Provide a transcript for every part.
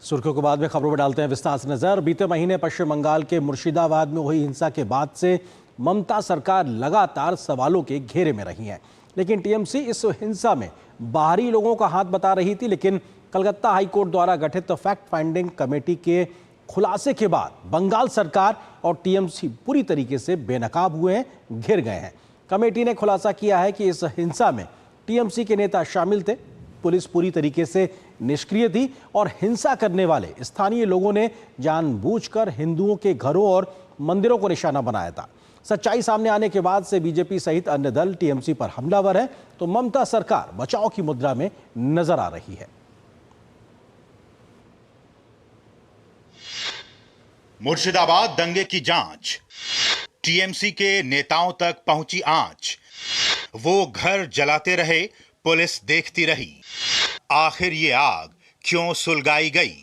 सुर्खियों के बाद में खबरों पर डालते हैं विस्तार से नजर। बीते महीने पश्चिम बंगाल के मुर्शिदाबाद में हुई हिंसा के बाद से ममता सरकार लगातार सवालों के घेरे में रही है। लेकिन टीएमसी इस हिंसा में बाहरी लोगों का हाथ बता रही थी, लेकिन कलकत्ता हाईकोर्ट द्वारा गठित फैक्ट फाइंडिंग कमेटी के खुलासे के बाद बंगाल सरकार और टीएमसी पूरी तरीके से बेनकाब हुए हैं, घिर गए हैं। कमेटी ने खुलासा किया है कि इस हिंसा में टीएमसी के नेता शामिल थे, पुलिस पूरी तरीके से निष्क्रिय थी और हिंसा करने वाले स्थानीय लोगों ने जानबूझकर हिंदुओं के घरों और मंदिरों को निशाना बनाया था। सच्चाई सामने आने के बाद से बीजेपी सहित अन्य दल टीएमसी पर हमलावर है, तो ममता सरकार बचाव की मुद्रा में नजर आ रही है। मुर्शिदाबाद दंगे की जांच, टीएमसी के नेताओं तक पहुंची आंच, वो घर जलाते रहे, पुलिस देखती रही, आखिर ये आग क्यों सुलगाई गई।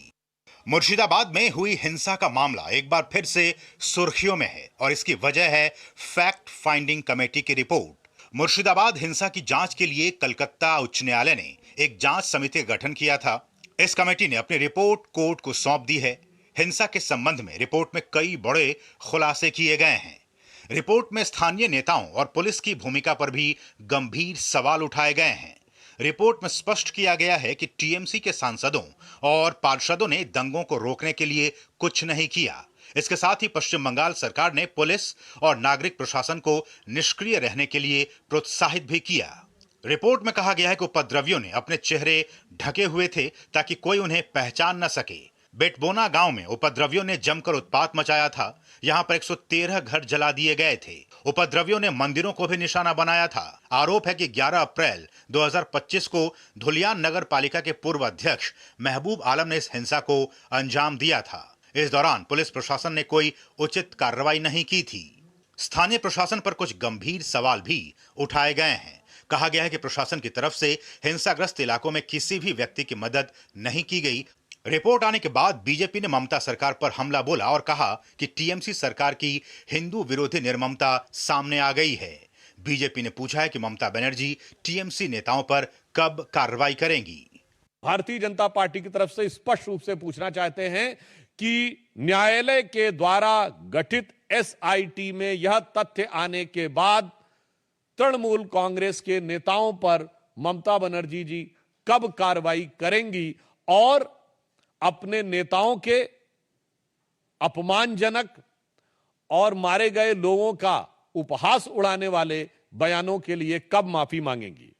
मुर्शिदाबाद में हुई हिंसा का मामला एक बार फिर से सुर्खियों में है और इसकी वजह है फैक्ट फाइंडिंग कमेटी की रिपोर्ट। मुर्शिदाबाद हिंसा की जांच के लिए कलकत्ता उच्च न्यायालय ने एक जांच समिति का गठन किया था। इस कमेटी ने अपनी रिपोर्ट कोर्ट को सौंप दी है। हिंसा के संबंध में रिपोर्ट में कई बड़े खुलासे किए गए हैं। रिपोर्ट में स्थानीय नेताओं और पुलिस की भूमिका पर भी गंभीर सवाल उठाए गए हैं। रिपोर्ट में स्पष्ट किया गया है कि टीएमसी के सांसदों और पार्षदों ने दंगों को रोकने के लिए कुछ नहीं किया। इसके साथ ही पश्चिम बंगाल सरकार ने पुलिस और नागरिक प्रशासन को निष्क्रिय रहने के लिए प्रोत्साहित भी किया। रिपोर्ट में कहा गया है कि उपद्रवियों ने अपने चेहरे ढके हुए थे ताकि कोई उन्हें पहचान न सके। बेटबोना गांव में उपद्रवियों ने जमकर उत्पात मचाया था। यहां पर 113 घर जला दिए गए थे। उपद्रवियों ने मंदिरों को भी निशाना बनाया था। आरोप है कि 11 अप्रैल 2025 को धुलियान नगर पालिका के पूर्व अध्यक्ष महबूब आलम ने इस हिंसा को अंजाम दिया था। इस दौरान पुलिस प्रशासन ने कोई उचित कार्रवाई नहीं की थी। स्थानीय प्रशासन पर कुछ गंभीर सवाल भी उठाए गए हैं। कहा गया है कि प्रशासन की तरफ से हिंसाग्रस्त इलाकों में किसी भी व्यक्ति की मदद नहीं की गई। रिपोर्ट आने के बाद बीजेपी ने ममता सरकार पर हमला बोला और कहा कि टीएमसी सरकार की हिंदू विरोधी निर्ममता सामने आ गई है। बीजेपी ने पूछा है कि ममता बनर्जी टीएमसी नेताओं पर कब कार्रवाई करेंगी। भारतीय जनता पार्टी की तरफ से स्पष्ट रूप से पूछना चाहते हैं कि न्यायालय के द्वारा गठित एसआईटी में यह तथ्य आने के बाद तृणमूल कांग्रेस के नेताओं पर ममता बनर्जी जी कब कार्रवाई करेंगी और अपने नेताओं के अपमानजनक और मारे गए लोगों का उपहास उड़ाने वाले बयानों के लिए कब माफी मांगेंगी।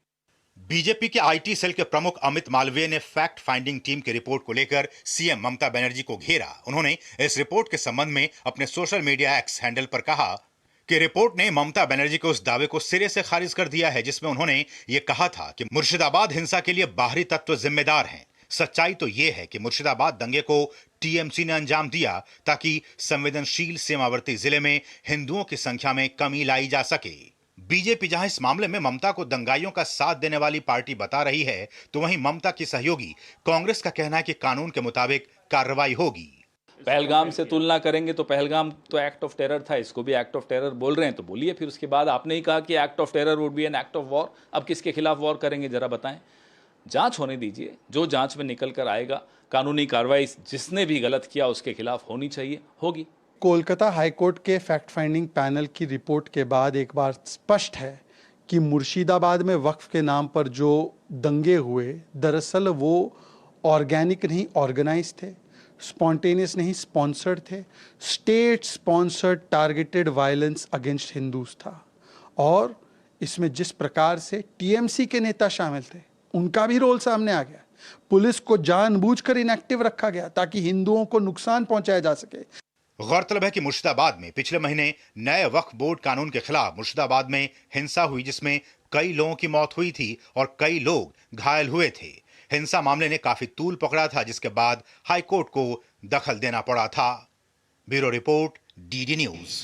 बीजेपी के आईटी सेल के प्रमुख अमित मालवीय ने फैक्ट फाइंडिंग टीम की रिपोर्ट को लेकर सीएम ममता बनर्जी को घेरा। उन्होंने इस रिपोर्ट के संबंध में अपने सोशल मीडिया एक्स हैंडल पर कहा कि रिपोर्ट ने ममता बनर्जी के उस दावे को सिरे से खारिज कर दिया है जिसमें उन्होंने ये कहा था कि मुर्शिदाबाद हिंसा के लिए बाहरी तत्व जिम्मेदार हैं। सच्चाई तो यह है कि मुर्शिदाबाद दंगे को टीएमसी ने अंजाम दिया ताकि संवेदनशील सीमावर्ती जिले में हिंदुओं की संख्या में कमी लाई जा सके। बीजेपी जहां इस मामले में ममता को दंगाइयों का साथ देने वाली पार्टी बता रही है, तो वहीं ममता की सहयोगी कांग्रेस का कहना है कि कानून के मुताबिक कार्रवाई होगी। पहलगाम से तुलना करेंगे तो पहलगाम तो एक्ट ऑफ टेरर था, इसको भी एक्ट ऑफ टेरर बोल रहे हैं तो बोलिए। फिर उसके बाद आपने ही कहा कि act of terror would be an act of war. अब किसके खिलाफ वॉर करेंगे जरा बताएं। जांच होने दीजिए, जो जांच में निकल कर आएगा कानूनी कार्रवाई जिसने भी गलत किया उसके खिलाफ होनी चाहिए, होगी। कोलकाता हाईकोर्ट के फैक्ट फाइंडिंग पैनल की रिपोर्ट के बाद एक बार स्पष्ट है कि मुर्शिदाबाद में वक्फ के नाम पर जो दंगे हुए, दरअसल वो ऑर्गेनिक नहीं ऑर्गेनाइज थे, स्पॉन्टेनियस नहीं स्पॉन्सर्ड थे। State sponsored targeted violence against Hindus था और इसमें जिस प्रकार से टीएमसी के नेता शामिल थे उनका भी रोल सामने आ गया। पुलिस को जानबूझकर इनएक्टिव रखा गया ताकि हिंदुओं को नुकसान पहुंचाया जा सके। गौरतलब है कि मुर्शिदाबाद में पिछले महीने नए वक्फ बोर्ड कानून के खिलाफ मुर्शिदाबाद में हिंसा हुई जिसमें कई लोगों की मौत हुई थी और कई लोग घायल हुए थे। हिंसा मामले ने काफी तूल पकड़ा था जिसके बाद हाईकोर्ट को दखल देना पड़ा था। Bureau report, DD news.